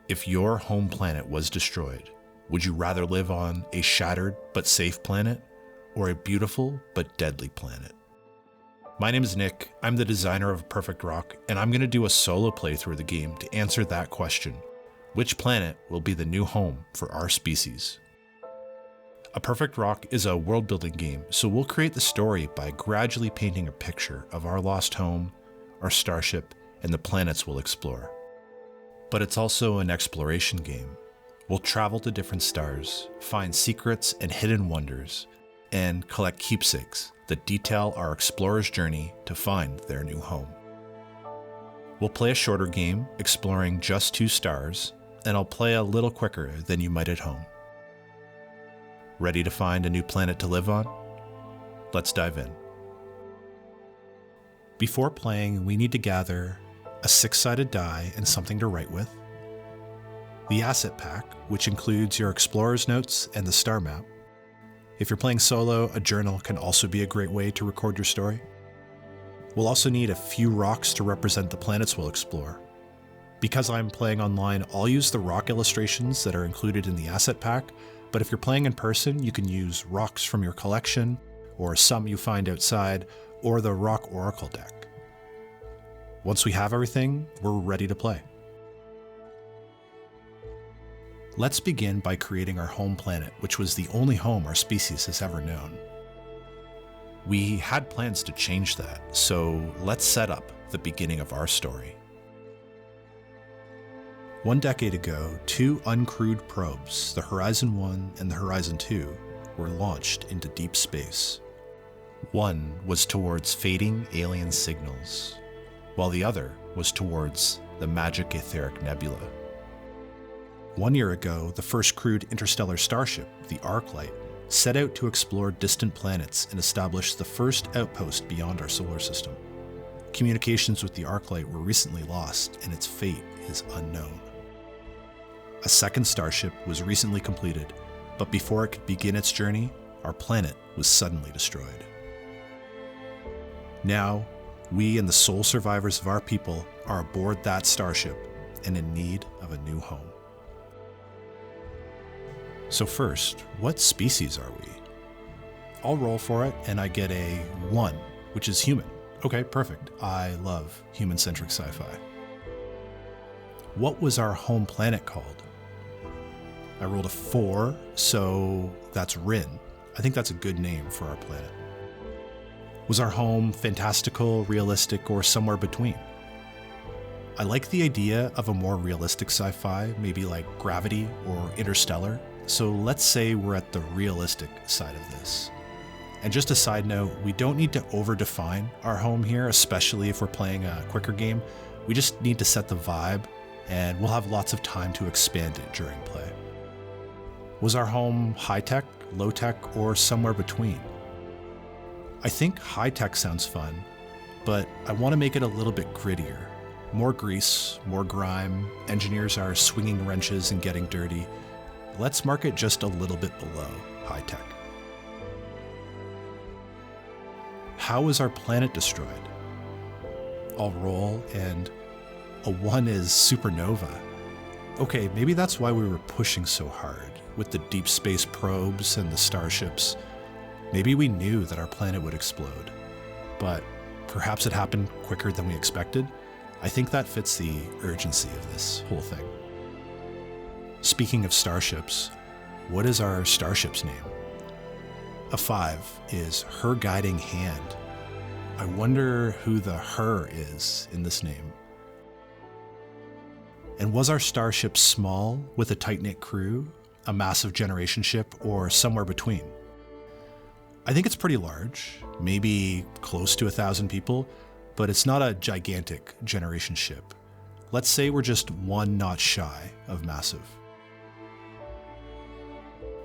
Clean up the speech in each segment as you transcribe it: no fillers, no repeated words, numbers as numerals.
If your home planet was destroyed, would you rather live on a shattered but safe planet or a beautiful but deadly planet? My name is Nick, I'm the designer of Perfect Rock, and I'm going to do a solo playthrough of the game to answer that question. Which planet will be the new home for our species? A Perfect Rock is a world-building game, so we'll create the story by gradually painting a picture of our lost home, our starship, and the planets we'll explore. But it's also an exploration game. We'll travel to different stars, find secrets and hidden wonders, and collect keepsakes that detail our explorer's journey to find their new home. We'll play a shorter game, exploring just 2 stars, and I'll play a little quicker than you might at home. Ready to find a new planet to live on? Let's dive in. Before playing, we need to gather a 6-sided die and something to write with, the asset pack, which includes your explorer's notes and the star map. If you're playing solo, a journal can also be a great way to record your story. We'll also need a few rocks to represent the planets we'll explore. Because I'm playing online, I'll use the rock illustrations that are included in the asset pack, but if you're playing in person, you can use rocks from your collection, or some you find outside, or the Rock Oracle deck. Once we have everything, we're ready to play. Let's begin by creating our home planet, which was the only home our species has ever known. We had plans to change that, so let's set up the beginning of our story. 1 decade ago, 2 uncrewed probes, the Horizon 1 and the Horizon 2, were launched into deep space. One was towards fading alien signals, while the other was towards the magic etheric nebula. 1 year ago, the first crewed interstellar starship, the Arclight, set out to explore distant planets and establish the first outpost beyond our solar system. Communications with the Arclight were recently lost, and its fate is unknown. A second starship was recently completed, but before it could begin its journey, our planet was suddenly destroyed. Now, we and the sole survivors of our people are aboard that starship and in need of a new home. So first, what species are we? I'll roll for it and I get a 1, which is human. Okay, perfect. I love human-centric sci-fi. What was our home planet called? I rolled a 4, so that's Rin. I think that's a good name for our planet. Was our home fantastical, realistic, or somewhere between? I like the idea of a more realistic sci-fi, maybe like Gravity or Interstellar, so let's say we're at the realistic side of this. And just a side note, we don't need to over-define our home here, especially if we're playing a quicker game. We just need to set the vibe, and we'll have lots of time to expand it during play. Was our home high-tech, low-tech, or somewhere between? I think high-tech sounds fun, but I want to make it a little bit grittier. More grease, more grime, engineers are swinging wrenches and getting dirty. Let's mark it just a little bit below high-tech. How was our planet destroyed? I'll roll, and a 1 is supernova. Okay, maybe that's why we were pushing so hard, with the deep space probes and the starships. Maybe we knew that our planet would explode, but perhaps it happened quicker than we expected. I think that fits the urgency of this whole thing. Speaking of starships, what is our starship's name? A 5 is Her Guiding Hand. I wonder who the her is in this name. And was our starship small with a tight-knit crew, a massive generation ship, or somewhere between? I think it's pretty large, maybe close to 1,000 people, but it's not a gigantic generation ship. Let's say we're just 1 notch shy of massive.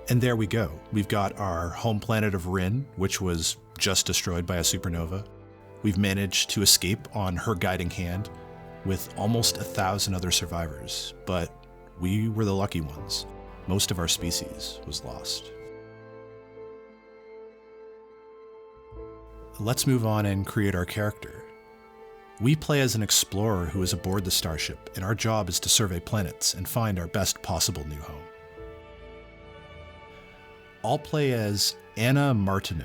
And there we go. We've got our home planet of Rin, which was just destroyed by a supernova. We've managed to escape on Her Guiding Hand with almost 1,000 other survivors, but we were the lucky ones. Most of our species was lost. Let's move on and create our character. We play as an explorer who is aboard the starship, and our job is to survey planets and find our best possible new home. I'll play as Anna Martineau,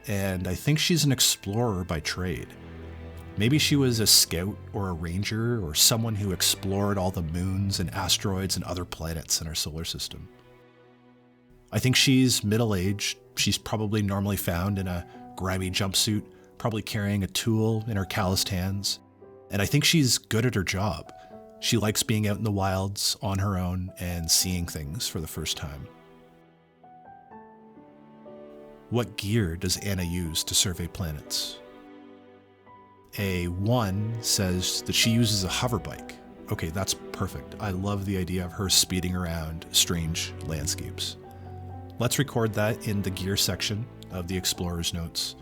and I think she's an explorer by trade. Maybe she was a scout or a ranger or someone who explored all the moons and asteroids and other planets in our solar system. I think she's middle-aged. She's probably normally found in a grimy jumpsuit, probably carrying a tool in her calloused hands. And I think she's good at her job. She likes being out in the wilds on her own and seeing things for the first time. What gear does Anna use to survey planets? A1 says that she uses a hover bike. Okay, that's perfect. I love the idea of her speeding around strange landscapes. Let's record that in the gear section of the Explorer's Notes.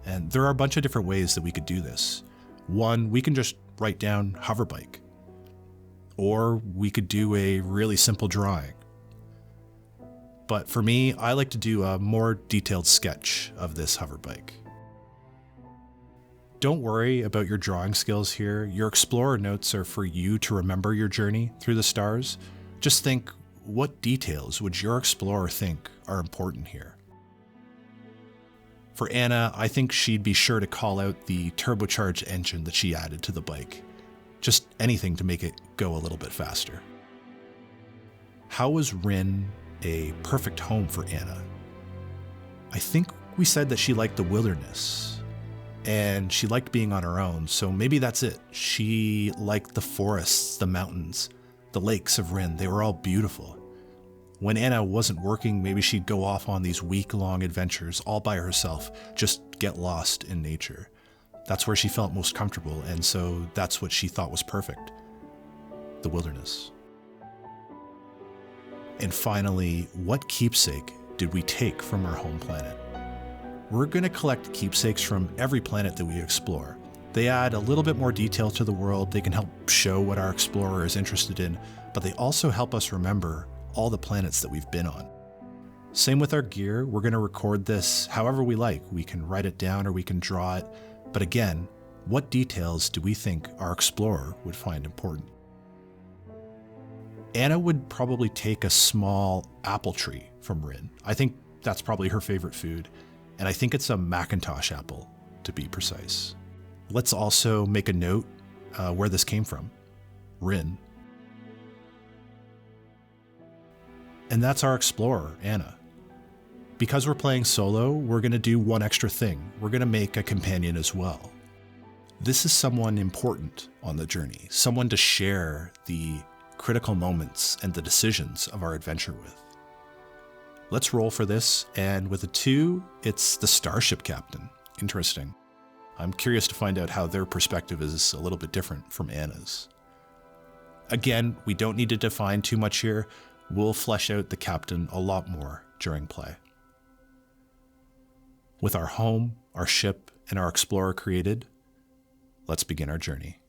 And there are a bunch of different ways that we could do this. One, we can just write down hover bike. Or we could do a really simple drawing. But for me, I like to do a more detailed sketch of this hover bike. Don't worry about your drawing skills here. Your Explorer Notes are for you to remember your journey through the stars. Just think, what details would your explorer think are important here? For Anna, I think she'd be sure to call out the turbocharged engine that she added to the bike. Just anything to make it go a little bit faster. How was Rin a perfect home for Anna? I think we said that she liked the wilderness, and she liked being on her own, so maybe that's it. She liked the forests, the mountains, the lakes of Rin. They were all beautiful. When Anna wasn't working, maybe she'd go off on these week-long adventures all by herself, just get lost in nature. That's where she felt most comfortable, and so that's what she thought was perfect. The wilderness. And finally, what keepsake did we take from our home planet? We're going to collect keepsakes from every planet that we explore. They add a little bit more detail to the world, they can help show what our explorer is interested in, but they also help us remember all the planets that we've been on. Same with our gear, we're going to record this however we like. We can write it down or we can draw it, but again, what details do we think our explorer would find important? Anna would probably take a small apple tree from Rin. I think that's probably her favorite food, and I think it's a Macintosh apple, to be precise. Let's also make a note where this came from. Rin. And that's our explorer, Anna. Because we're playing solo, we're going to do one extra thing. We're going to make a companion as well. This is someone important on the journey, someone to share the critical moments and the decisions of our adventure with. Let's roll for this, and with a 2, it's the starship captain. Interesting. I'm curious to find out how their perspective is a little bit different from Anna's. Again, we don't need to define too much here. We'll flesh out the captain a lot more during play. With our home, our ship, and our explorer created, let's begin our journey.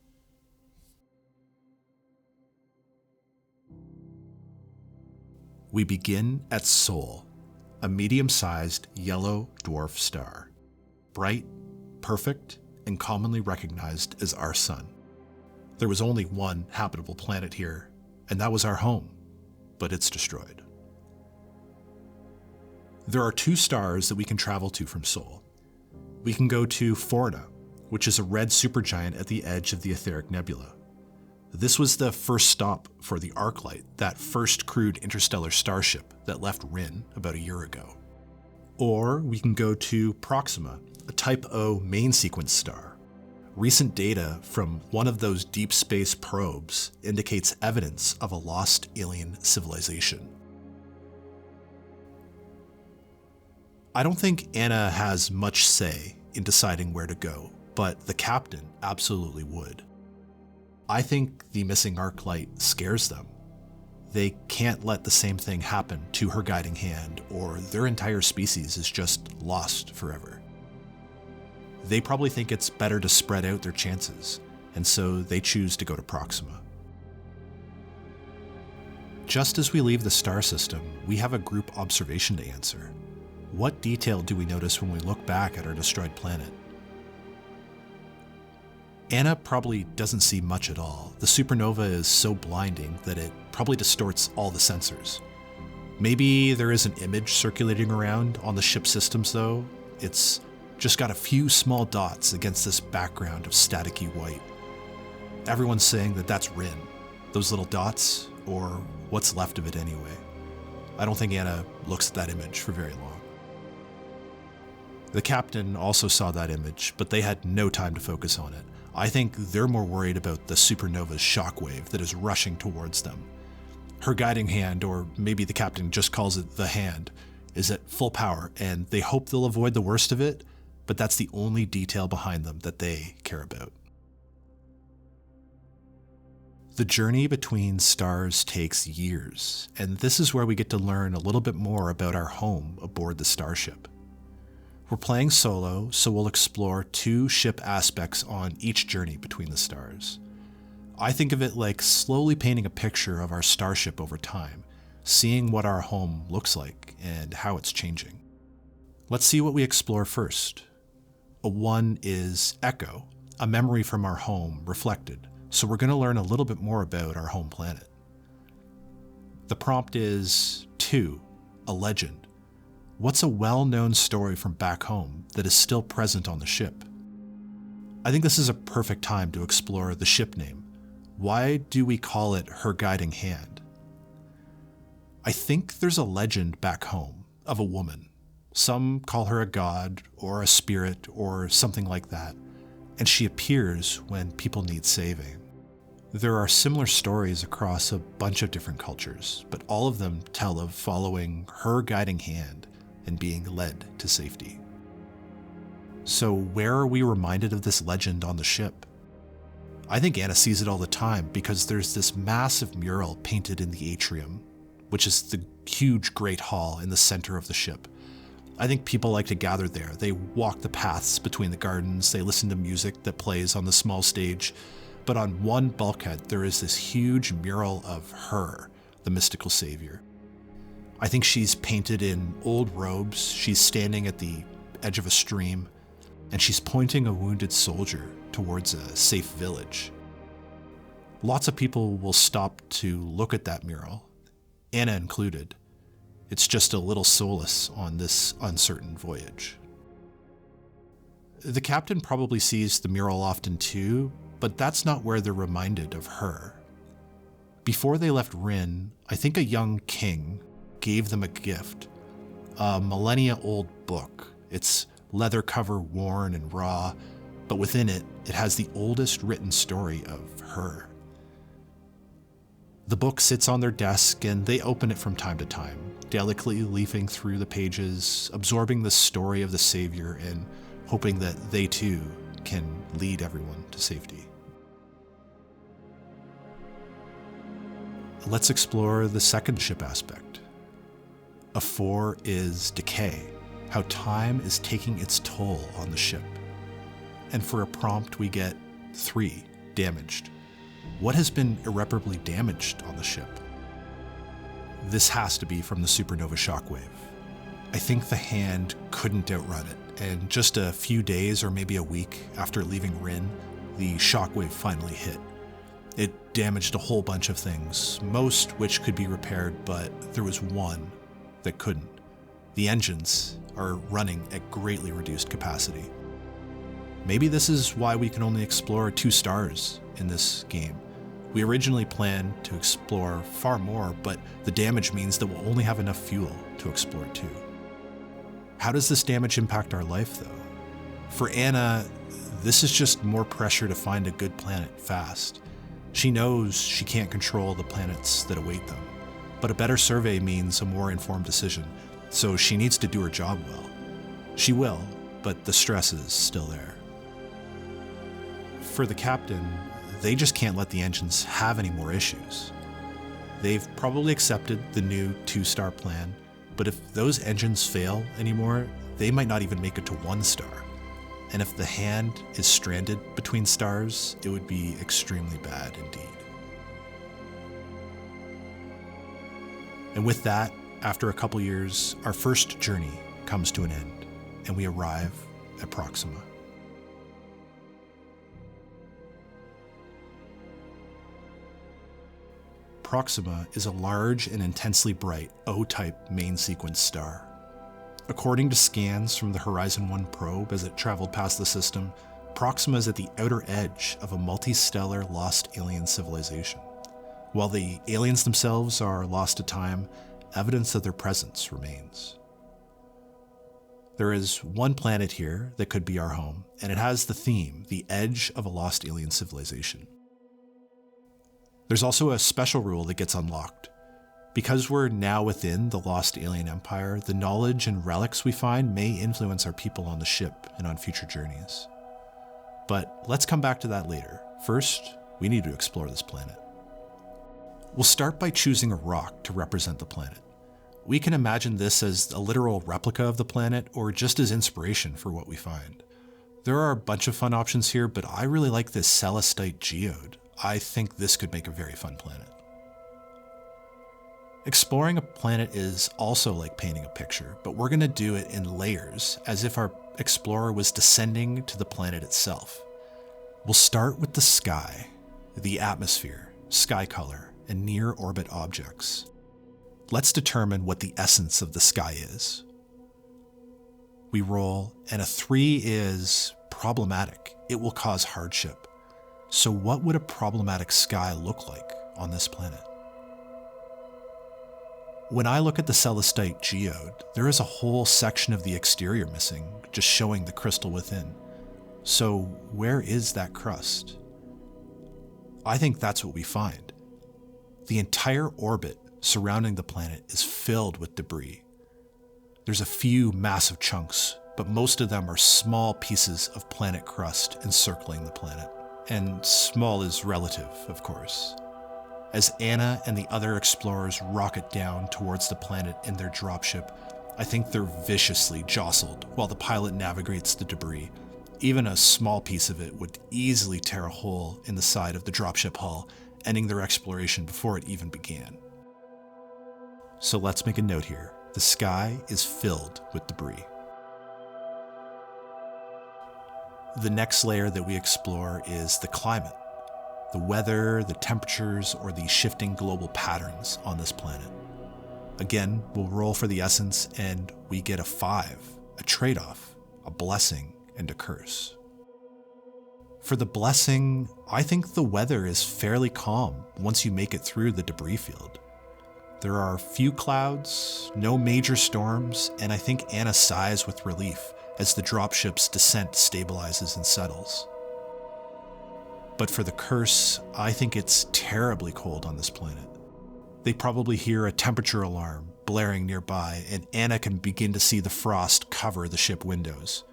We begin at Sol, a medium-sized yellow dwarf star. Bright, perfect, and commonly recognized as our sun. There was only one habitable planet here, and that was our home, but it's destroyed. There are 2 stars that we can travel to from Sol. We can go to Forna, which is a red supergiant at the edge of the Etheric Nebula. This was the first stop for the Arclight, that first crewed interstellar starship that left Rin about a year ago. Or we can go to Proxima, a Type O main sequence star. Recent data from one of those deep space probes indicates evidence of a lost alien civilization. I don't think Anna has much say in deciding where to go, but the captain absolutely would. I think the missing Arclight scares them. They can't let the same thing happen to her guiding hand, or their entire species is just lost forever. They probably think it's better to spread out their chances, and so they choose to go to Proxima. Just as we leave the star system, we have a group observation to answer. What detail do we notice when we look back at our destroyed planet? Anna probably doesn't see much at all. The supernova is so blinding that it probably distorts all the sensors. Maybe there is an image circulating around on the ship systems though. It's just got a few small dots against this background of staticky white. Everyone's saying that that's Rin, those little dots, or what's left of it anyway. I don't think Anna looks at that image for very long. The captain also saw that image, but they had no time to focus on it. I think they're more worried about the supernova's shockwave that is rushing towards them. Her guiding hand, or maybe the captain just calls it the hand, is at full power, and they hope they'll avoid the worst of it, but that's the only detail behind them that they care about. The journey between stars takes years, and this is where we get to learn a little bit more about our home aboard the starship. We're playing solo, so we'll explore 2 ship aspects on each journey between the stars. I think of it like slowly painting a picture of our starship over time, seeing what our home looks like and how it's changing. Let's see what we explore first. A 1 is Echo, a memory from our home reflected, so we're going to learn a little bit more about our home planet. The prompt is 2, a legend. What's a well-known story from back home that is still present on the ship? I think this is a perfect time to explore the ship name. Why do we call it Her Guiding Hand? I think there's a legend back home of a woman. Some call her a god or a spirit or something like that, and she appears when people need saving. There are similar stories across a bunch of different cultures, but all of them tell of following her guiding hand and being led to safety. So where are we reminded of this legend on the ship? I think Anna sees it all the time because there's this massive mural painted in the atrium, which is the huge great hall in the center of the ship. I think people like to gather there. They walk the paths between the gardens, they listen to music that plays on the small stage, but on one bulkhead there is this huge mural of her, the mystical savior. I think she's painted in old robes, she's standing at the edge of a stream, and she's pointing a wounded soldier towards a safe village. Lots of people will stop to look at that mural, Anna included. It's just a little solace on this uncertain voyage. The captain probably sees the mural often too, but that's not where they're reminded of her. Before they left Rin, I think a young king gave them a gift, a millennia-old book. It's leather cover worn and raw, but within it, it has the oldest written story of her. The book sits on their desk and they open it from time to time, delicately leafing through the pages, absorbing the story of the savior and hoping that they too can lead everyone to safety. Let's explore the second ship aspect. A 4 is decay, how time is taking its toll on the ship. And for a prompt we get 3, damaged. What has been irreparably damaged on the ship? This has to be from the supernova shockwave. I think the hand couldn't outrun it, and just a few days or maybe a week after leaving Rin, the shockwave finally hit. It damaged a whole bunch of things, most which could be repaired, but there was one that couldn't. The engines are running at greatly reduced capacity. Maybe this is why we can only explore 2 stars in this game. We originally planned to explore far more, but the damage means that we'll only have enough fuel to explore 2. How does this damage impact our life though? For Anna, this is just more pressure to find a good planet fast. She knows she can't control the planets that await them, but a better survey means a more informed decision, so she needs to do her job well. She will, but the stress is still there. For the captain, they just can't let the engines have any more issues. They've probably accepted the new 2-star plan, but if those engines fail anymore, they might not even make it to 1 star. And if the hand is stranded between stars, it would be extremely bad indeed. And with that, after a couple years, our first journey comes to an end, and we arrive at Proxima. Proxima is a large and intensely bright O-type main sequence star. According to scans from the Horizon 1 probe as it traveled past the system, Proxima is at the outer edge of a multi-stellar lost alien civilization. While the aliens themselves are lost to time, evidence of their presence remains. There is one planet here that could be our home, and it has the theme, the edge of a lost alien civilization. There's also a special rule that gets unlocked. Because we're now within the lost alien empire, the knowledge and relics we find may influence our people on the ship and on future journeys. But let's come back to that later. First, we need to explore this planet. We'll start by choosing a rock to represent the planet. We can imagine this as a literal replica of the planet or just as inspiration for what we find. There are a bunch of fun options here, but I really like this celestite geode. I think this could make a very fun planet. Exploring a planet is also like painting a picture, but we're going to do it in layers, as if our explorer was descending to the planet itself. We'll start with the sky, the atmosphere, sky color, and near-orbit objects. Let's determine what the essence of the sky is. We roll, and a 3 is problematic. It will cause hardship. So what would a problematic sky look like on this planet? When I look at the celestite geode, there is a whole section of the exterior missing, just showing the crystal within. So where is that crust? I think that's what we find. The entire orbit surrounding the planet is filled with debris. There's a few massive chunks, but most of them are small pieces of planet crust encircling the planet. And small is relative, of course. As Anna and the other explorers rocket down towards the planet in their dropship, I think they're viciously jostled while the pilot navigates the debris. Even a small piece of it would easily tear a hole in the side of the dropship hull, ending their exploration before it even began. So let's make a note here. The sky is filled with debris. The next layer that we explore is the climate. The weather, the temperatures, or the shifting global patterns on this planet. Again, we'll roll for the essence, and we get a 5, a trade-off, a blessing, and a curse. For the blessing, I think the weather is fairly calm once you make it through the debris field. There are few clouds, no major storms, and I think Anna sighs with relief as the dropship's descent stabilizes and settles. But for the curse, I think it's terribly cold on this planet. They probably hear a temperature alarm blaring nearby, and Anna can begin to see the frost cover the ship windows.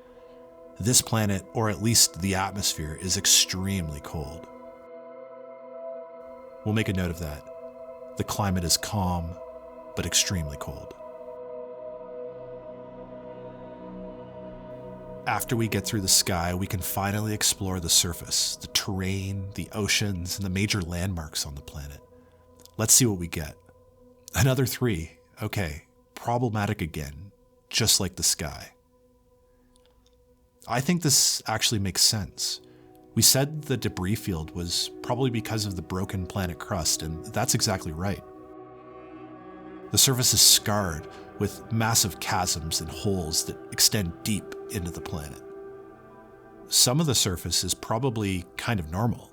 This planet, or at least the atmosphere, is extremely cold. We'll make a note of that. The climate is calm, but extremely cold. After we get through the sky, we can finally explore the surface, the terrain, the oceans, and the major landmarks on the planet. Let's see what we get. Another 3. Okay, problematic again, just like the sky. I think this actually makes sense. We said the debris field was probably because of the broken planet crust, and that's exactly right. The surface is scarred with massive chasms and holes that extend deep into the planet. Some of the surface is probably kind of normal.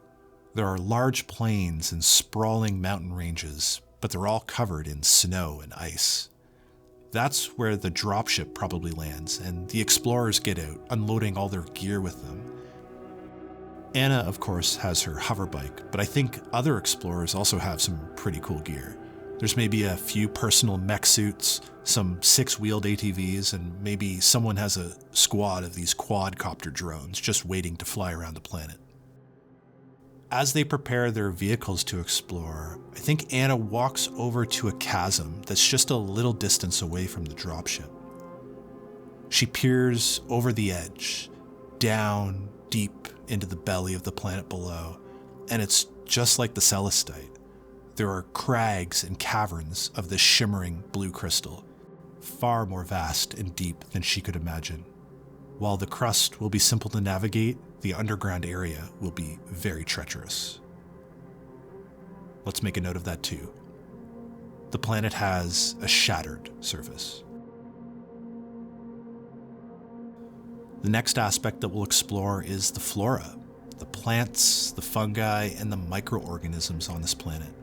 There are large plains and sprawling mountain ranges, but they're all covered in snow and ice. That's where the dropship probably lands, and the explorers get out, unloading all their gear with them. Anna, of course, has her hover bike, but I think other explorers also have some pretty cool gear. There's maybe a few personal mech suits, some 6-wheeled ATVs, and maybe someone has a squad of these quadcopter drones just waiting to fly around the planet. As they prepare their vehicles to explore, I think Anna walks over to a chasm that's just a little distance away from the dropship. She peers over the edge, down deep into the belly of the planet below, and it's just like the celestite. There are crags and caverns of this shimmering blue crystal, far more vast and deep than she could imagine. While the crust will be simple to navigate, the underground area will be very treacherous. Let's make a note of that too. The planet has a shattered surface. The next aspect that we'll explore is the flora, the plants, the fungi, and the microorganisms on this planet.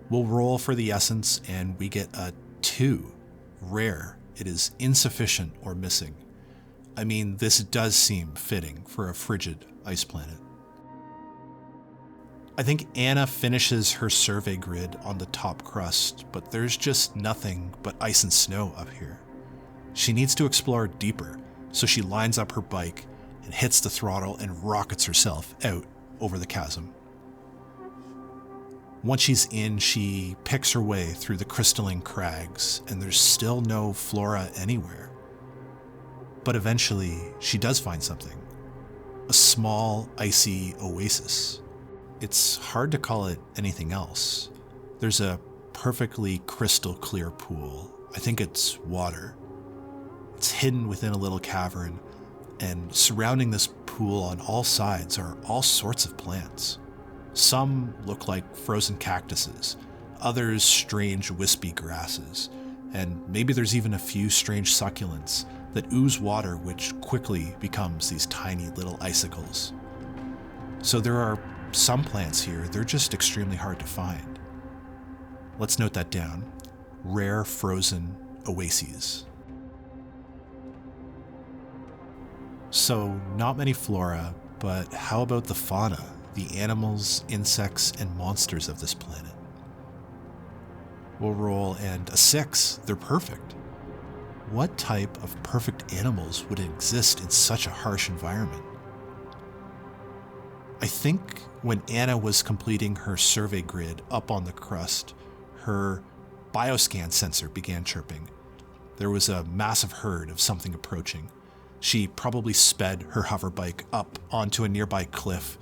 We'll roll for the essence and we get a 2. Rare. It is insufficient or missing. I mean, this does seem fitting for a frigid ice planet. I think Anna finishes her survey grid on the top crust, but there's just nothing but ice and snow up here. She needs to explore deeper, so she lines up her bike and hits the throttle and rockets herself out over the chasm. Once she's in, she picks her way through the crystalline crags, and there's still no flora anywhere. But eventually, she does find something. A small, icy oasis. It's hard to call it anything else. There's a perfectly crystal clear pool. I think it's water. It's hidden within a little cavern, and surrounding this pool on all sides are all sorts of plants. Some look like frozen cactuses, others strange wispy grasses, and maybe there's even a few strange succulents that ooze water which quickly becomes these tiny little icicles. So there are some plants here, they're just extremely hard to find. Let's note that down. Rare frozen oases. So not many flora, but how about the fauna, the animals, insects, and monsters of this planet? We'll roll, and a 6, they're perfect. What type of perfect animals would exist in such a harsh environment? I think when Anna was completing her survey grid up on the crust, her bioscan sensor began chirping. There was a massive herd of something approaching. She probably sped her hover bike up onto a nearby cliff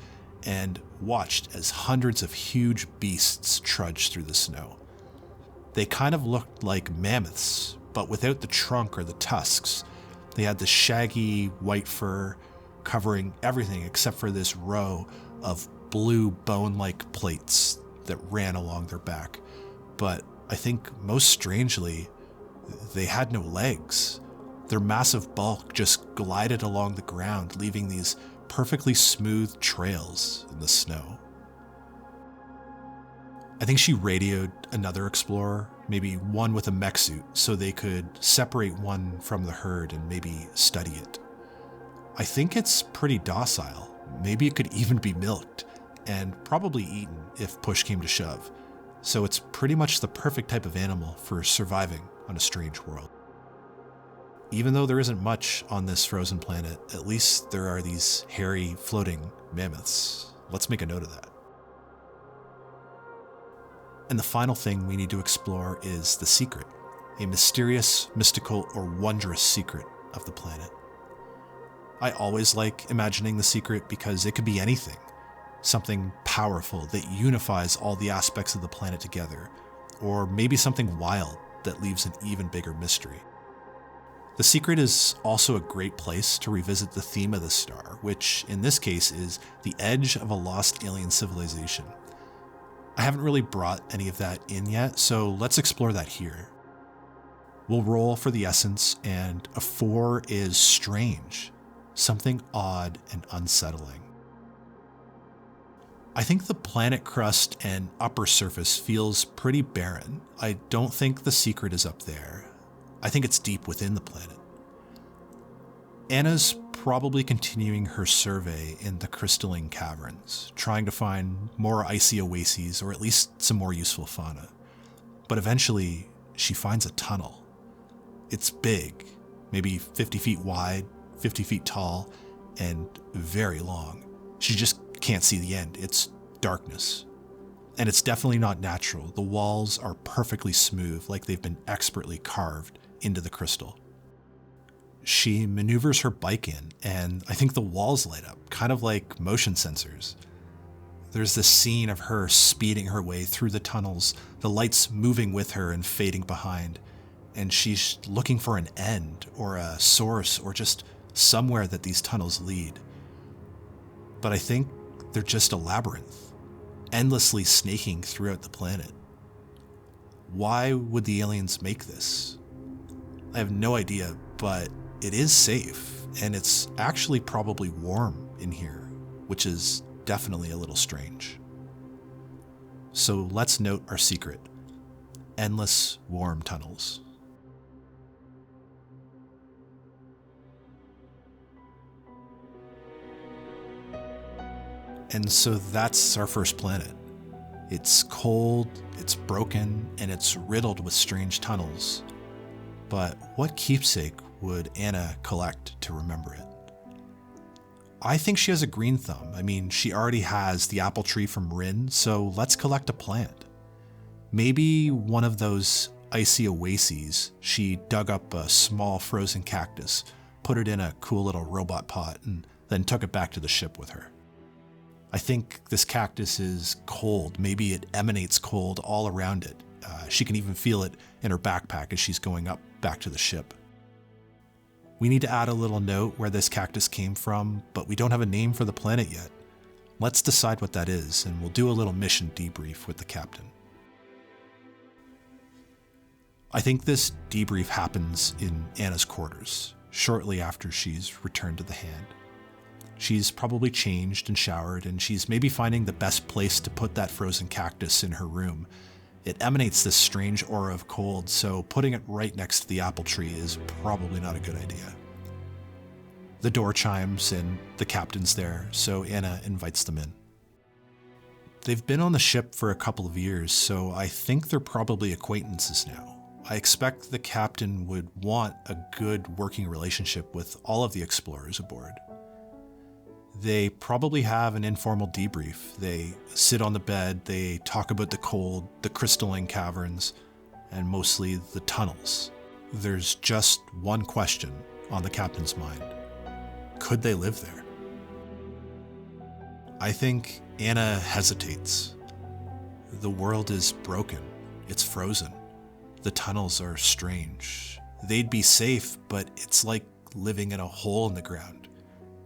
and watched as hundreds of huge beasts trudged through the snow. They kind of looked like mammoths, but without the trunk or the tusks. They had the shaggy white fur covering everything except for this row of blue bone-like plates that ran along their back. But I think most strangely, they had no legs. Their massive bulk just glided along the ground, leaving these perfectly smooth trails in the snow. I think she radioed another explorer, maybe one with a mech suit, so they could separate one from the herd and maybe study it. I think it's pretty docile. Maybe it could even be milked, and probably eaten if push came to shove. So it's pretty much the perfect type of animal for surviving on a strange world. Even though there isn't much on this frozen planet, at least there are these hairy, floating mammoths. Let's make a note of that. And the final thing we need to explore is the secret, a mysterious, mystical, or wondrous secret of the planet. I always like imagining the secret because it could be anything. Something powerful that unifies all the aspects of the planet together, or maybe something wild that leaves an even bigger mystery. The secret is also a great place to revisit the theme of the star, which in this case is the edge of a lost alien civilization. I haven't really brought any of that in yet, so let's explore that here. We'll roll for the essence, and a 4 is strange, something odd and unsettling. I think the planet crust and upper surface feels pretty barren. I don't think the secret is up there. I think it's deep within the planet. Anna's probably continuing her survey in the crystalline caverns, trying to find more icy oases or at least some more useful fauna. But eventually, she finds a tunnel. It's big, maybe 50 feet wide, 50 feet tall, and very long. She just can't see the end. It's darkness. And it's definitely not natural. The walls are perfectly smooth, like they've been expertly carved into the crystal. She maneuvers her bike in, and I think the walls light up, kind of like motion sensors. There's this scene of her speeding her way through the tunnels, the lights moving with her and fading behind, and she's looking for an end, or a source, or just somewhere that these tunnels lead. But I think they're just a labyrinth. endlessly snaking throughout the planet. Why would the aliens make this? I have no idea, but it is safe, and it's actually probably warm in here, which is definitely a little strange. So let's note our secret: endless warm tunnels. And so that's our first planet. It's cold, it's broken, and it's riddled with strange tunnels. But what keepsake would Anna collect to remember it? I think she has a green thumb. I mean, she already has the apple tree from Rin, so let's collect a plant. Maybe one of those icy oases. She dug up a small frozen cactus, put it in a cool little robot pot, and then took it back to the ship with her. I think this cactus is cold. Maybe it emanates cold all around it. She can even feel it in her backpack as she's going up back to the ship. We need to add a little note where this cactus came from, but we don't have a name for the planet yet. Let's decide what that is, and we'll do a little mission debrief with the captain. I think this debrief happens in Anna's quarters, shortly after she's returned to the Hand. She's probably changed and showered, and she's maybe finding the best place to put that frozen cactus in her room. It emanates this strange aura of cold, so putting it right next to the apple tree is probably not a good idea. The door chimes, and the captain's there, so Anna invites them in. They've been on the ship for a couple of years, so I think they're probably acquaintances now. I expect the captain would want a good working relationship with all of the explorers aboard. They probably have an informal debrief. They sit on the bed, they talk about the cold, the crystalline caverns, and mostly the tunnels. There's just one question on the captain's mind. Could they live there? I think Anna hesitates. The world is broken. It's frozen. The tunnels are strange. They'd be safe, but it's like living in a hole in the ground.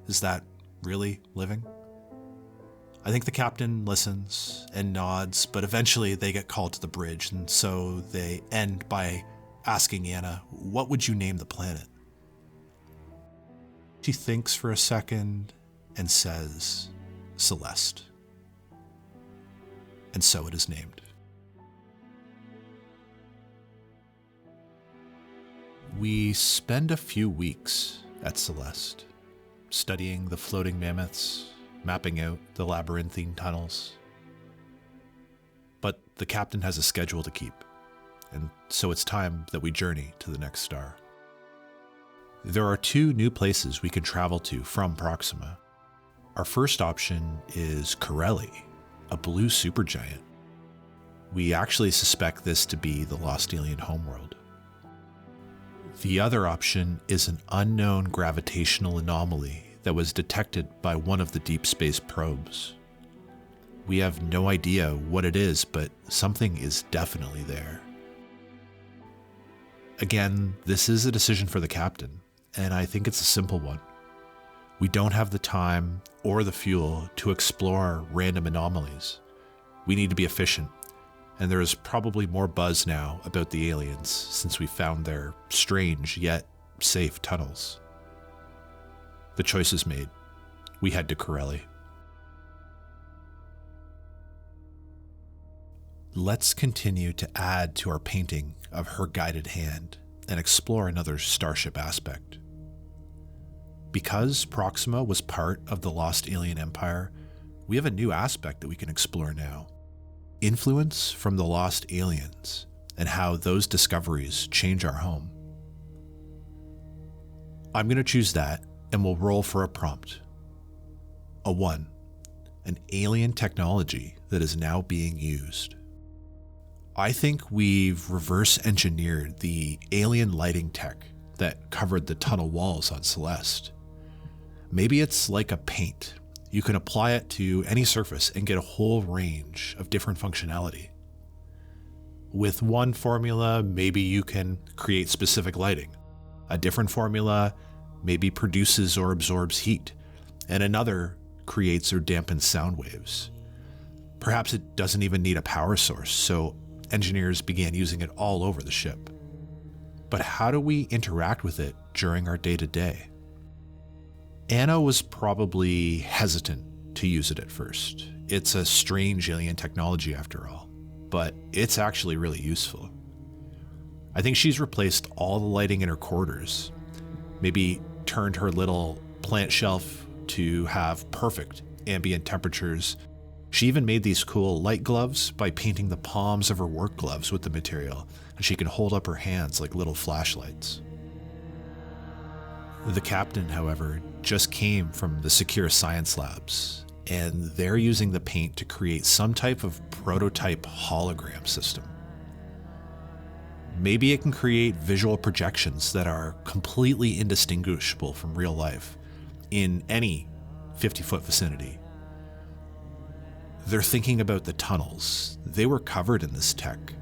Is that really living? I think the captain listens and nods, but eventually they get called to the bridge, and so they end by asking Anna, what would you name the planet? She thinks for a second and says, Celeste. And so it is named. We spend a few weeks at Celeste, studying the floating mammoths, mapping out the labyrinthine tunnels. But the captain has a schedule to keep, and so it's time that we journey to the next star. There are 2 new places we can travel to from Proxima. Our first option is Karelli, a blue supergiant. We actually suspect this to be the lost alien homeworld. The other option is an unknown gravitational anomaly that was detected by one of the deep space probes. We have no idea what it is, but something is definitely there. Again, this is a decision for the captain, and I think it's a simple one. We don't have the time or the fuel to explore random anomalies. We need to be efficient. And there is probably more buzz now about the aliens since we found their strange yet safe tunnels. The choice is made. We head to Karelli. Let's continue to add to our painting of her guided hand and explore another starship aspect. Because Proxima was part of the lost alien empire, we have a new aspect that we can explore now. Influence from the lost aliens and how those discoveries change our home. I'm going to choose that, and we'll roll for a prompt. A 1, an alien technology that is now being used. I think we've reverse engineered the alien lighting tech that covered the tunnel walls on Celeste. Maybe it's like a paint. You can apply it to any surface and get a whole range of different functionality. With one formula, maybe you can create specific lighting. A different formula maybe produces or absorbs heat, and another creates or dampens sound waves. Perhaps it doesn't even need a power source, so engineers began using it all over the ship. But how do we interact with it during our day-to-day? Anna was probably hesitant to use it at first. It's a strange alien technology after all, but it's actually really useful. I think she's replaced all the lighting in her quarters, maybe turned her little plant shelf to have perfect ambient temperatures. She even made these cool light gloves by painting the palms of her work gloves with the material, and she can hold up her hands like little flashlights. The captain, however, just came from the secure science labs, and they're using the paint to create some type of prototype hologram system. Maybe it can create visual projections that are completely indistinguishable from real life in any 50-foot vicinity. They're thinking about the tunnels. They were covered in this tech,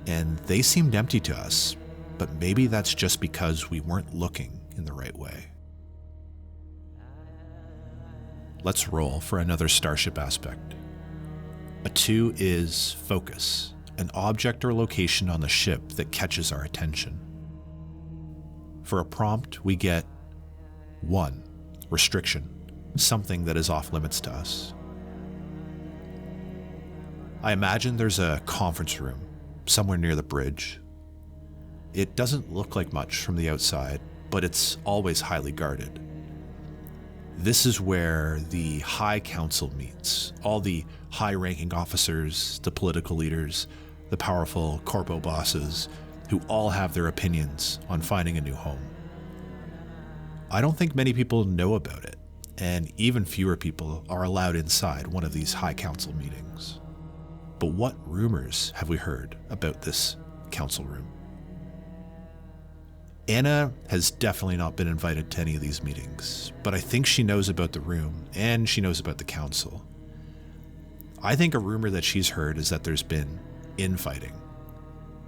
and they seemed empty to us, but maybe that's just because we weren't looking in the right way. Let's roll for another starship aspect. A 2 is focus, an object or location on the ship that catches our attention. For a prompt, we get 1, restriction, something that is off limits to us. I imagine there's a conference room somewhere near the bridge. It doesn't look like much from the outside, but it's always highly guarded. This is where the High Council meets, all the high-ranking officers, the political leaders, the powerful corpo bosses, who all have their opinions on finding a new home. I don't think many people know about it, and even fewer people are allowed inside one of these High Council meetings. But what rumors have we heard about this council room? Anna has definitely not been invited to any of these meetings, but I think she knows about the room and she knows about the council. I think a rumor that she's heard is that there's been infighting.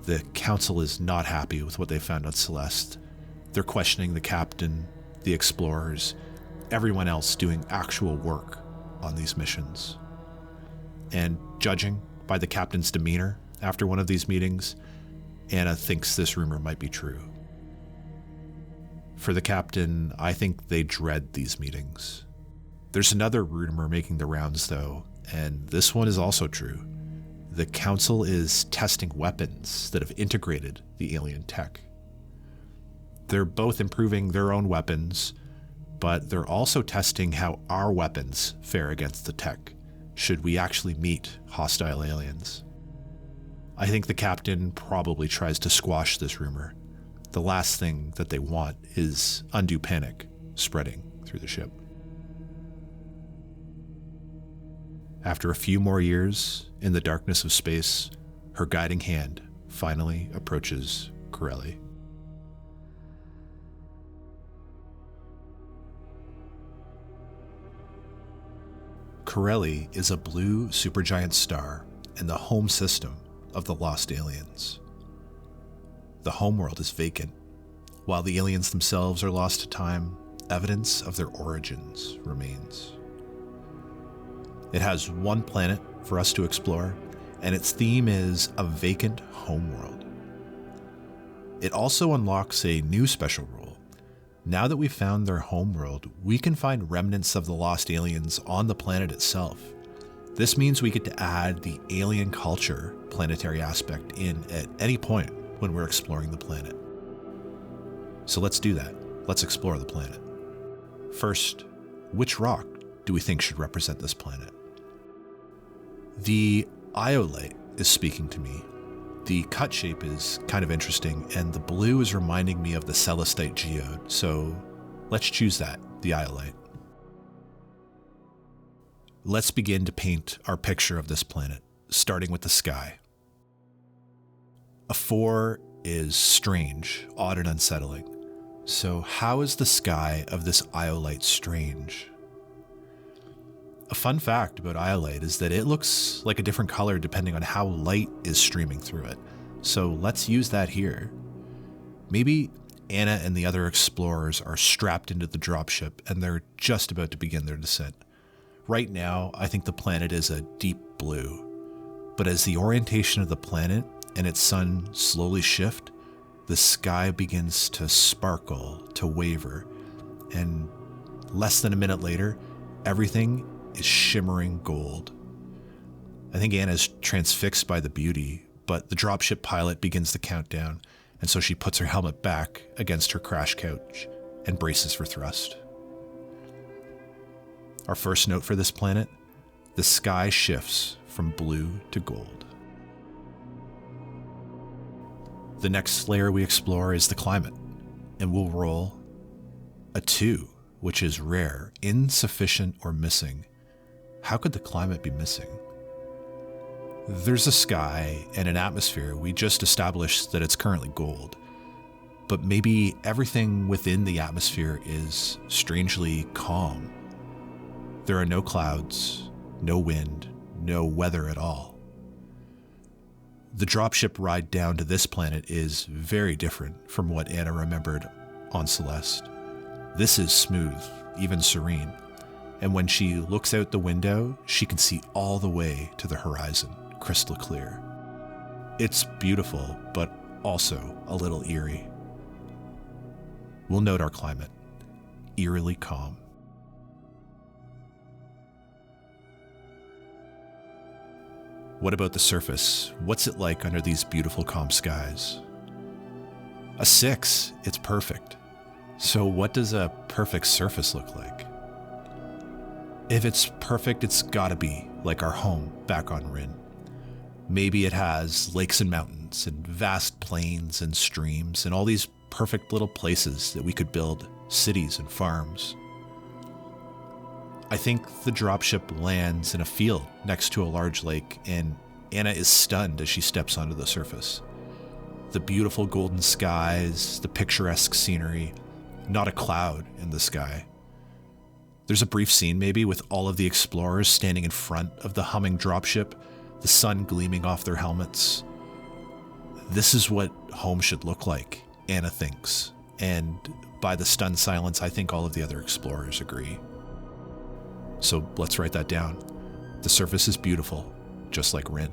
The council is not happy with what they found on Celeste. They're questioning the captain, the explorers, everyone else doing actual work on these missions. And judging by the captain's demeanor after one of these meetings, Anna thinks this rumor might be true. For the captain, I think they dread these meetings. There's another rumor making the rounds though, and this one is also true. The council is testing weapons that have integrated the alien tech. They're both improving their own weapons, but they're also testing how our weapons fare against the tech, should we actually meet hostile aliens. I think the captain probably tries to squash this rumor. The last thing that they want is undue panic spreading through the ship. After a few more years in the darkness of space, her guiding hand finally approaches Karelli. Karelli is a blue supergiant star in the home system of the lost aliens. The homeworld is vacant. While the aliens themselves are lost to time, evidence of their origins remains. It has one planet for us to explore, and its theme is a vacant homeworld. It also unlocks a new special rule. Now that we've found their homeworld, we can find remnants of the lost aliens on the planet itself. This means we get to add the alien culture planetary aspect in at any point when we're exploring the planet. So let's do that. Let's explore the planet. First, which rock do we think should represent this planet? The iolite is speaking to me. The cut shape is kind of interesting, and the blue is reminding me of the celestite geode, so let's choose that, the iolite. Let's begin to paint our picture of this planet, starting with the sky. A 4 is strange, odd, and unsettling. So how is the sky of this iolite strange? A fun fact about iolite is that it looks like a different color depending on how light is streaming through it. So let's use that here. Maybe Anna and the other explorers are strapped into the dropship and they're just about to begin their descent. Right now, I think the planet is a deep blue. But as the orientation of the planet and its sun slowly shift, the sky begins to sparkle, to waver, and less than a minute later, everything is shimmering gold. I think Anna's transfixed by the beauty, but the dropship pilot begins the countdown, and so she puts her helmet back against her crash couch and braces for thrust. Our first note for this planet: the sky shifts from blue to gold. The next layer we explore is the climate, and we'll roll a 2, which is rare, insufficient, or missing. How could the climate be missing? There's a sky and an atmosphere. We just established that it's currently gold, but maybe everything within the atmosphere is strangely calm. There are no clouds, no wind, no weather at all. The dropship ride down to this planet is very different from what Anna remembered on Celeste. This is smooth, even serene, and when she looks out the window, she can see all the way to the horizon, crystal clear. It's beautiful, but also a little eerie. We'll note our climate: eerily calm. What about the surface? What's it like under these beautiful calm skies? A 6, it's perfect. So what does a perfect surface look like? If it's perfect, it's gotta be like our home back on Rin. Maybe it has lakes and mountains and vast plains and streams and all these perfect little places that we could build cities and farms. I think the dropship lands in a field next to a large lake, and Anna is stunned as she steps onto the surface. The beautiful golden skies, the picturesque scenery, not a cloud in the sky. There's a brief scene maybe with all of the explorers standing in front of the humming dropship, the sun gleaming off their helmets. This is what home should look like, Anna thinks, and by the stunned silence, I think all of the other explorers agree. So let's write that down. The surface is beautiful, just like Rin.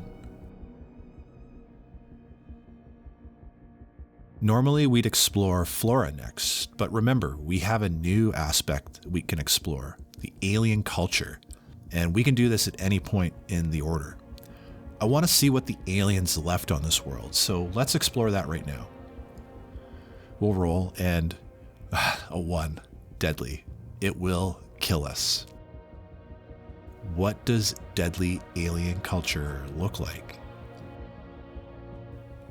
Normally we'd explore flora next, but remember, we have a new aspect we can explore, the alien culture, and we can do this at any point in the order. I want to see what the aliens left on this world, so let's explore that right now. We'll roll, and a 1, deadly. It will kill us. What does deadly alien culture look like?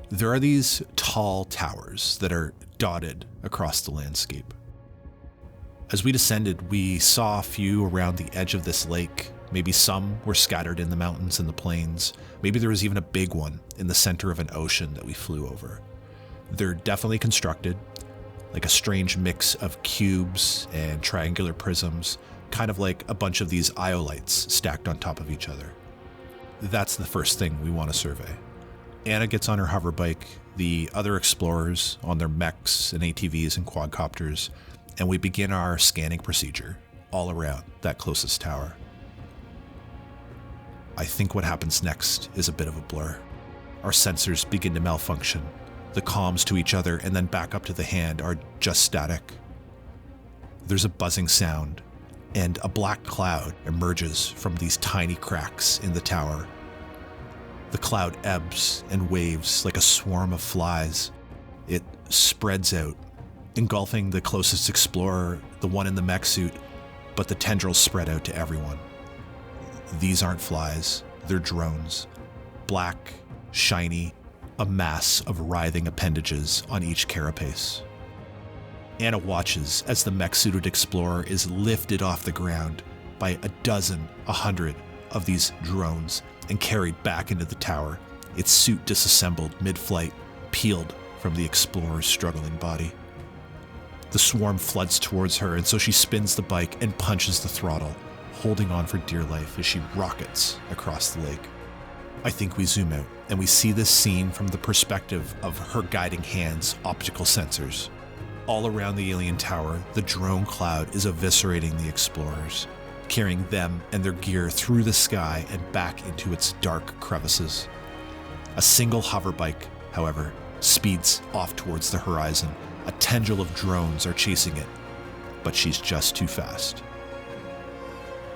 There are these tall towers that are dotted across the landscape. As we descended, we saw a few around the edge of this lake. Maybe some were scattered in the mountains and the plains. Maybe there was even a big one in the center of an ocean that we flew over. They're definitely constructed, like a strange mix of cubes and triangular prisms, kind of like a bunch of these iolites stacked on top of each other. That's the first thing we want to survey. Anna gets on her hover bike, the other explorers on their mechs and ATVs and quadcopters, and we begin our scanning procedure all around that closest tower. I think what happens next is a bit of a blur. Our sensors begin to malfunction. The comms to each other and then back up to the hand are just static. There's a buzzing sound, and a black cloud emerges from these tiny cracks in the tower. The cloud ebbs and waves like a swarm of flies. It spreads out, engulfing the closest explorer, the one in the mech suit, but the tendrils spread out to everyone. These aren't flies, they're drones. Black, shiny, a mass of writhing appendages on each carapace. Anna watches as the mech-suited explorer is lifted off the ground by a dozen, 100 of these drones and carried back into the tower, its suit disassembled mid-flight, peeled from the explorer's struggling body. The swarm floods towards her, and so she spins the bike and punches the throttle, holding on for dear life as she rockets across the lake. I think we zoom out, and we see this scene from the perspective of her guiding hand's optical sensors. All around the alien tower, the drone cloud is eviscerating the explorers. carrying them and their gear through the sky and back into its dark crevices. A single hoverbike, however, speeds off towards the horizon. A tendril of drones are chasing it, but she's just too fast.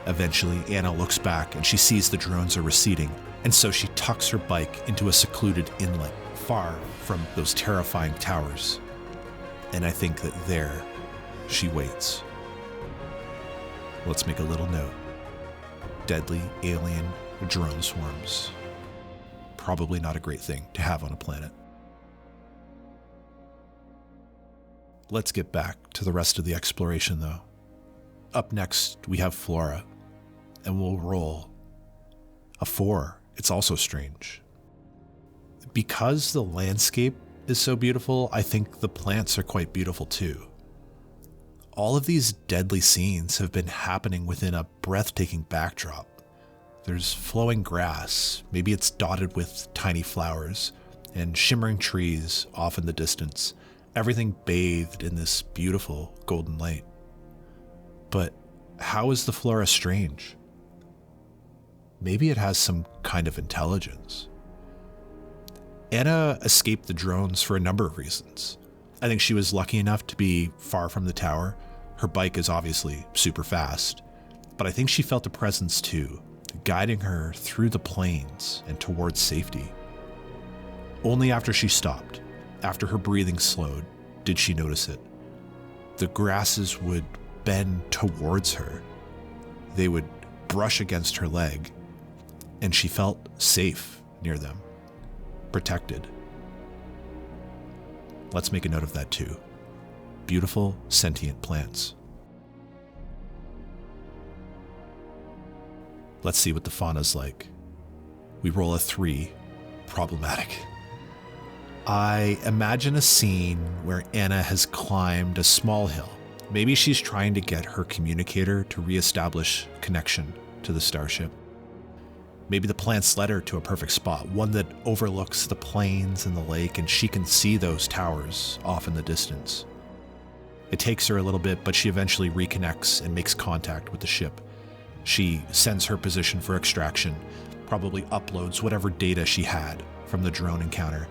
Eventually, Anna looks back and she sees the drones are receding, and so she tucks her bike into a secluded inlet, far from those terrifying towers. And I think that there, she waits. Let's make a little note. Deadly alien drone swarms. Probably not a great thing to have on a planet. Let's get back to the rest of the exploration, though. Up next, we have Flora, and we'll roll a 4. It's also strange. Because the landscape is so beautiful, I think the plants are quite beautiful too. All of these deadly scenes have been happening within a breathtaking backdrop. There's flowing grass, maybe it's dotted with tiny flowers, and shimmering trees off in the distance, everything bathed in this beautiful golden light. But how is the flora strange? Maybe it has some kind of intelligence. Anna escaped the drones for a number of reasons. I think she was lucky enough to be far from the tower. Her bike is obviously super fast, but I think she felt a presence too, guiding her through the plains and towards safety. Only after she stopped, after her breathing slowed, did she notice it. The grasses would bend towards her. They would brush against her leg, and she felt safe near them, protected. Let's make a note of that too. Beautiful, sentient plants. Let's see what the fauna's like. We roll a 3, problematic. I imagine a scene where Anna has climbed a small hill. Maybe she's trying to get her communicator to reestablish connection to the starship. Maybe the plants led her to a perfect spot, one that overlooks the plains and the lake, and she can see those towers off in the distance. It takes her a little bit, but she eventually reconnects and makes contact with the ship. She sends her position for extraction, probably uploads whatever data she had from the drone encounter,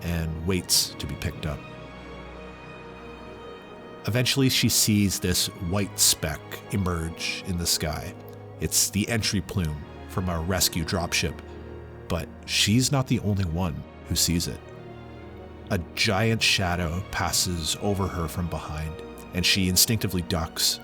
and waits to be picked up. Eventually, she sees this white speck emerge in the sky. It's the entry plume from a rescue dropship, but she's not the only one who sees it. A giant shadow passes over her from behind, and she instinctively ducks.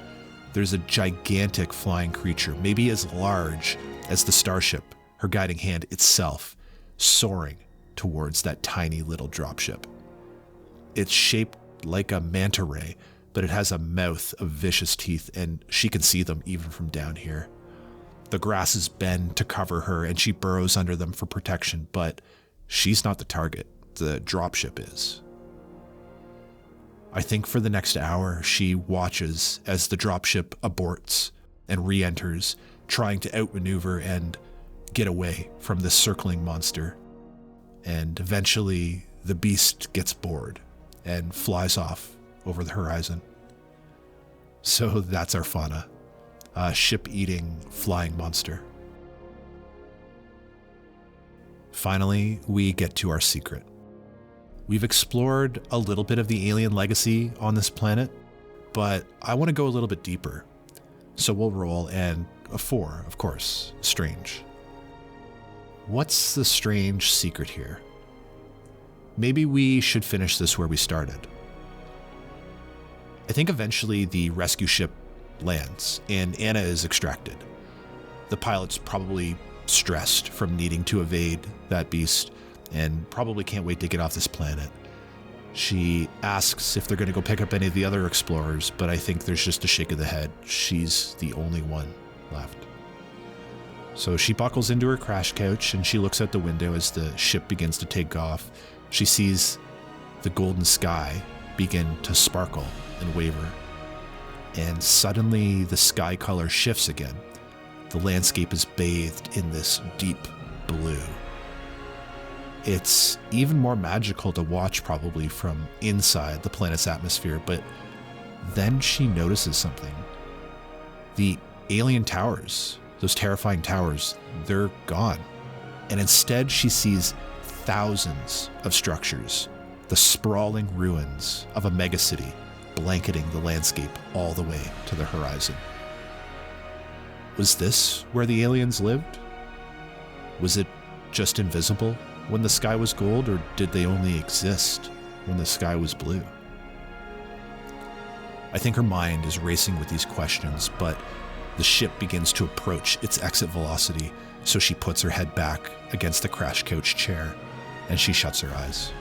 There's a gigantic flying creature, maybe as large as the starship, her guiding hand itself, soaring towards that tiny little dropship. It's shaped like a manta ray, but it has a mouth of vicious teeth, and she can see them even from down here. The grasses bend to cover her, and she burrows under them for protection, but she's not the target. The dropship is. I think for the next hour, she watches as the dropship aborts and re-enters, trying to outmaneuver and get away from this circling monster. And eventually, the beast gets bored and flies off over the horizon. So that's our fauna. A ship-eating flying monster. Finally, we get to our secret. We've explored a little bit of the alien legacy on this planet, but I want to go a little bit deeper. So we'll roll, and a 4, of course, strange. What's the strange secret here? Maybe we should finish this where we started. I think eventually the rescue ship lands, and Anna is extracted. The pilot's probably stressed from needing to evade that beast, and probably can't wait to get off this planet. She asks if they're going to go pick up any of the other explorers, but I think there's just a shake of the head. She's the only one left. So she buckles into her crash couch, and she looks out the window as the ship begins to take off. She sees the golden sky begin to sparkle and waver. And suddenly the sky color shifts again. The landscape is bathed in this deep blue. It's even more magical to watch probably from inside the planet's atmosphere, but then she notices something. The alien towers, those terrifying towers, they're gone. And instead she sees thousands of structures, the sprawling ruins of a megacity blanketing the landscape all the way to the horizon. Was this where the aliens lived? Was it just invisible when the sky was gold, or did they only exist when the sky was blue? I think her mind is racing with these questions, but the ship begins to approach its exit velocity, so she puts her head back against the crash coach chair and she shuts her eyes.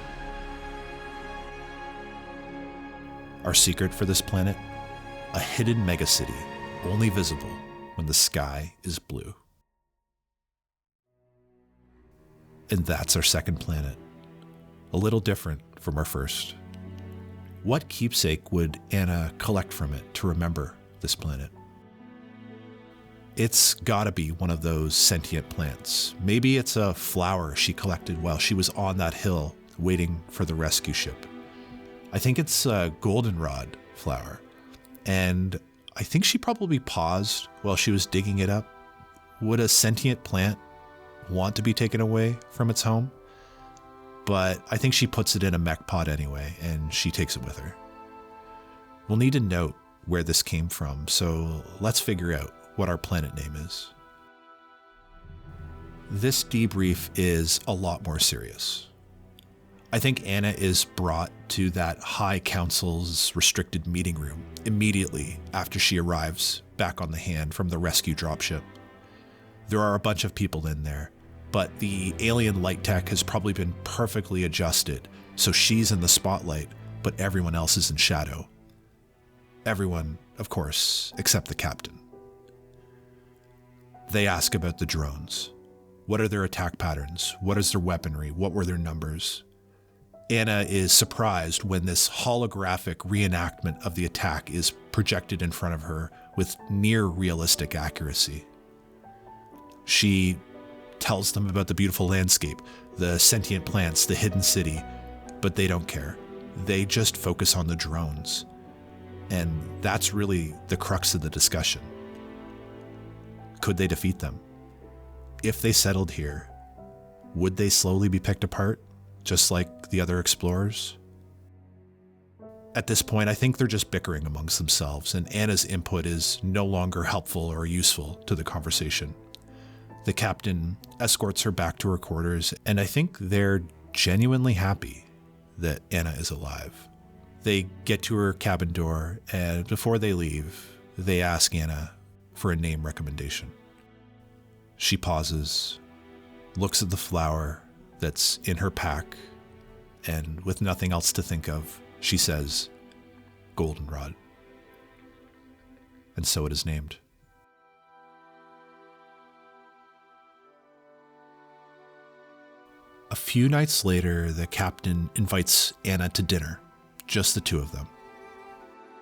Our secret for this planet? A hidden megacity, only visible when the sky is blue. And that's our second planet. A little different from our first. What keepsake would Anna collect from it to remember this planet? It's gotta be one of those sentient plants. Maybe it's a flower she collected while she was on that hill waiting for the rescue ship. I think it's a goldenrod flower. And I think she probably paused while she was digging it up. Would a sentient plant want to be taken away from its home? But I think she puts it in a mech pod anyway, and she takes it with her. We'll need to note where this came from, so let's figure out what our planet name is. This debrief is a lot more serious. I think Anna is brought to that High Council's restricted meeting room immediately after she arrives back on the hand from the rescue dropship. There are a bunch of people in there, but the alien light tech has probably been perfectly adjusted, so she's in the spotlight, but everyone else is in shadow. Everyone, of course, except the captain. They ask about the drones. What are their attack patterns? What is their weaponry? What were their numbers? Anna is surprised when this holographic reenactment of the attack is projected in front of her with near realistic accuracy. She tells them about the beautiful landscape, the sentient plants, the hidden city, but they don't care. They just focus on the drones. And that's really the crux of the discussion. Could they defeat them? If they settled here, would they slowly be picked apart, just like the other explorers? At this point, I think they're just bickering amongst themselves, and Anna's input is no longer helpful or useful to the conversation. The captain escorts her back to her quarters, and I think they're genuinely happy that Anna is alive. They get to her cabin door, and before they leave, they ask Anna for a name recommendation. She pauses, looks at the flower that's in her pack, and with nothing else to think of, she says, "Goldenrod." And so it is named. A few nights later, the captain invites Anna to dinner, just the two of them.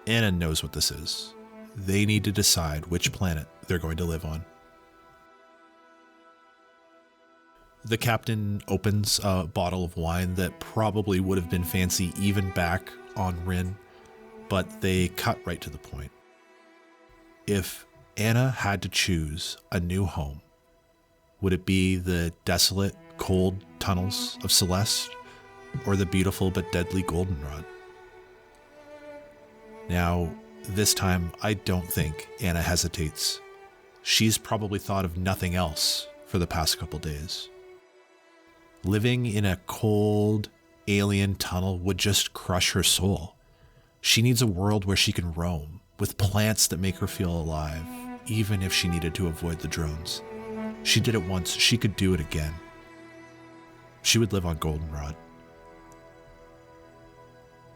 Anna knows what this is. They need to decide which planet they're going to live on. The captain opens a bottle of wine that probably would have been fancy even back on Rin, but they cut right to the point. If Anna had to choose a new home, would it be the desolate, cold tunnels of Celeste or the beautiful but deadly Goldenrod? Now, this time, I don't think Anna hesitates. She's probably thought of nothing else for the past couple days. Living in a cold, alien tunnel would just crush her soul. She needs a world where she can roam, with plants that make her feel alive, even if she needed to avoid the drones. She did it once, she could do it again. She would live on Goldenrod.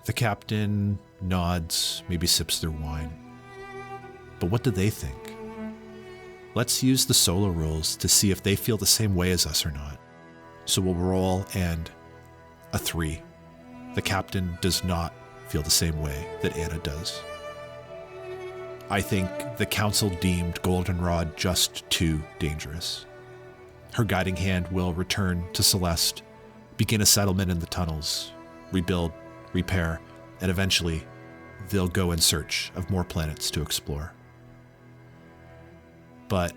The captain nods, maybe sips their wine. But what do they think? Let's use the solo rules to see if they feel the same way as us or not. So we'll roll, and a 3. The captain does not feel the same way that Anna does. I think the council deemed Goldenrod just too dangerous. Her guiding hand will return to Celeste, begin a settlement in the tunnels, rebuild, repair, and eventually they'll go in search of more planets to explore. But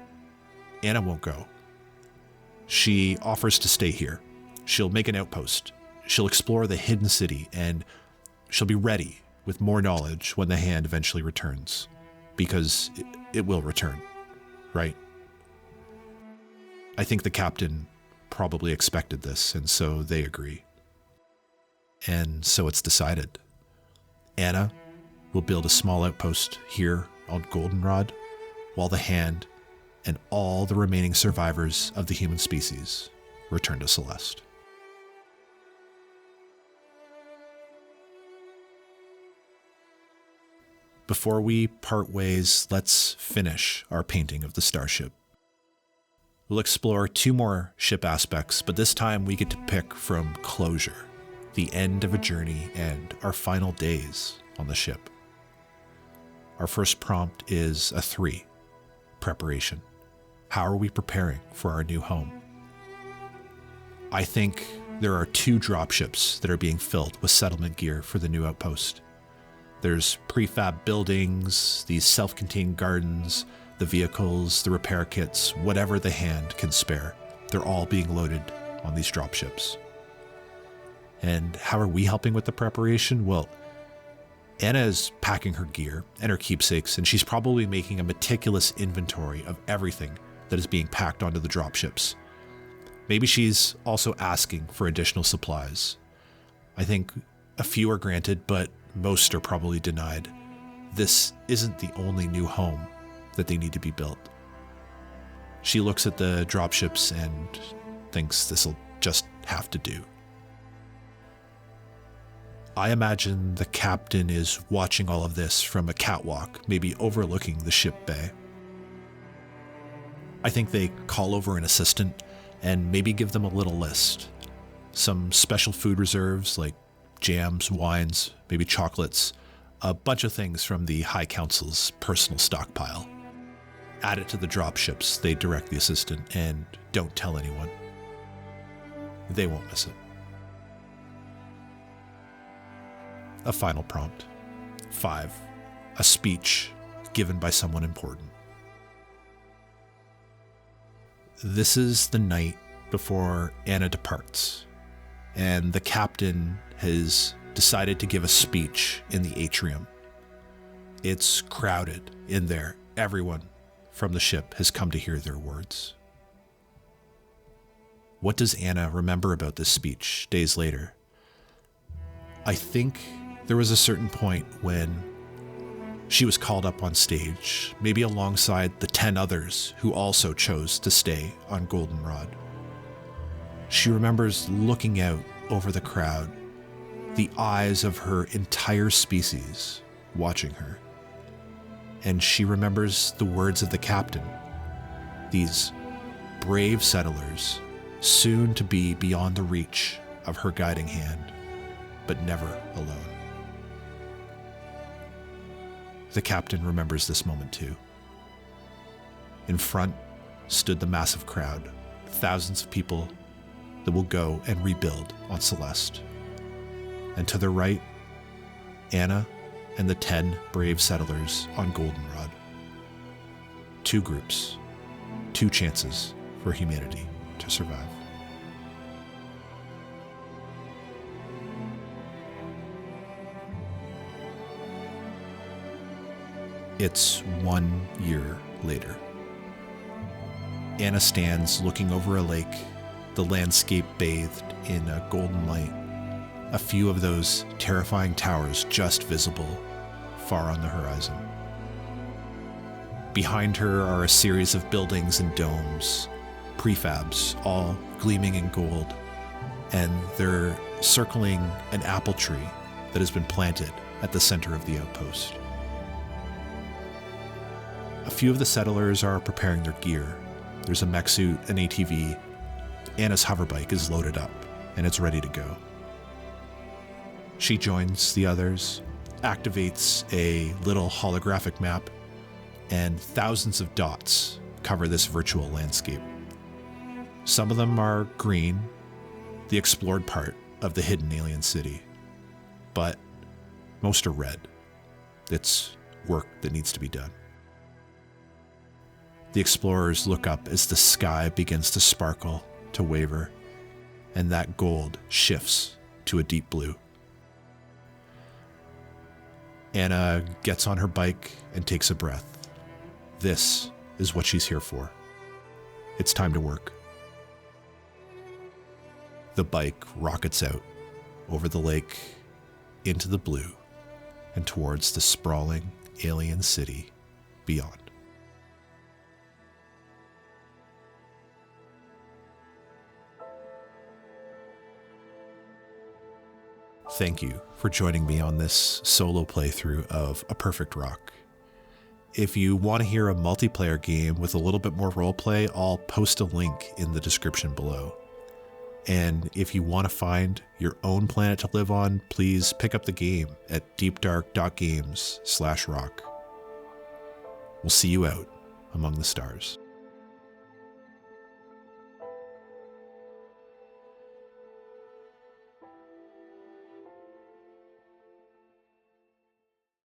Anna won't go. She offers to stay here. She'll make an outpost. She'll explore the hidden city, and she'll be ready with more knowledge when the hand eventually returns. Because it will return, right? I think the captain probably expected this, and so they agree. And so it's decided. Anna will build a small outpost here on Goldenrod, while the hand and all the remaining survivors of the human species return to Celeste. Before we part ways, let's finish our painting of the starship. We'll explore 2 more ship aspects, but this time we get to pick from closure, the end of a journey, and our final days on the ship. Our first prompt is a 3, preparation. How are we preparing for our new home? I think there are 2 dropships that are being filled with settlement gear for the new outpost. There's prefab buildings, these self-contained gardens, the vehicles, the repair kits, whatever the hand can spare. They're all being loaded on these dropships. And how are we helping with the preparation? Well, Anna is packing her gear and her keepsakes, and she's probably making a meticulous inventory of everything that is being packed onto the dropships. Maybe she's also asking for additional supplies. I think a few are granted, but most are probably denied. This isn't the only new home that they need to be built. She looks at the dropships and thinks this'll just have to do. I imagine the captain is watching all of this from a catwalk, maybe overlooking the ship bay. I think they call over an assistant and maybe give them a little list. Some special food reserves like jams, wines, maybe chocolates, a bunch of things from the High Council's personal stockpile. Add it to the dropships, they direct the assistant, and don't tell anyone. They won't miss it. A final prompt. 5. A speech given by someone important. This is the night before Anna departs, and the captain has decided to give a speech in the atrium. It's crowded in there. Everyone from the ship has come to hear their words. What does Anna remember about this speech days later? I think there was a certain point when she was called up on stage, maybe alongside the 10 others who also chose to stay on Goldenrod. She remembers looking out over the crowd, the eyes of her entire species watching her. And she remembers the words of the captain, these brave settlers, soon to be beyond the reach of her guiding hand, but never alone. The captain remembers this moment too. In front stood the massive crowd, thousands of people that will go and rebuild on Celeste. And to their right, Anna and the 10 brave settlers on Goldenrod. 2 groups, 2 chances for humanity to survive. It's 1 year later. Anna stands looking over a lake, the landscape bathed in a golden light. A few of those terrifying towers just visible far on the horizon. Behind her are a series of buildings and domes, prefabs, all gleaming in gold, and they're circling an apple tree that has been planted at the center of the outpost. A few of the settlers are preparing their gear. There's a mech suit, an ATV. Anna's hoverbike is loaded up, and it's ready to go. She joins the others, activates a little holographic map, and thousands of dots cover this virtual landscape. Some of them are green, the explored part of the hidden alien city, but most are red. It's work that needs to be done. The explorers look up as the sky begins to sparkle, to waver, and that gold shifts to a deep blue. Anna gets on her bike and takes a breath. This is what she's here for. It's time to work. The bike rockets out over the lake, into the blue, and towards the sprawling alien city beyond. Thank you for joining me on this solo playthrough of A Perfect Rock. If you want to hear a multiplayer game with a little bit more roleplay, I'll post a link in the description below. And if you want to find your own planet to live on, please pick up the game at deepdark.games/rock. We'll see you out among the stars.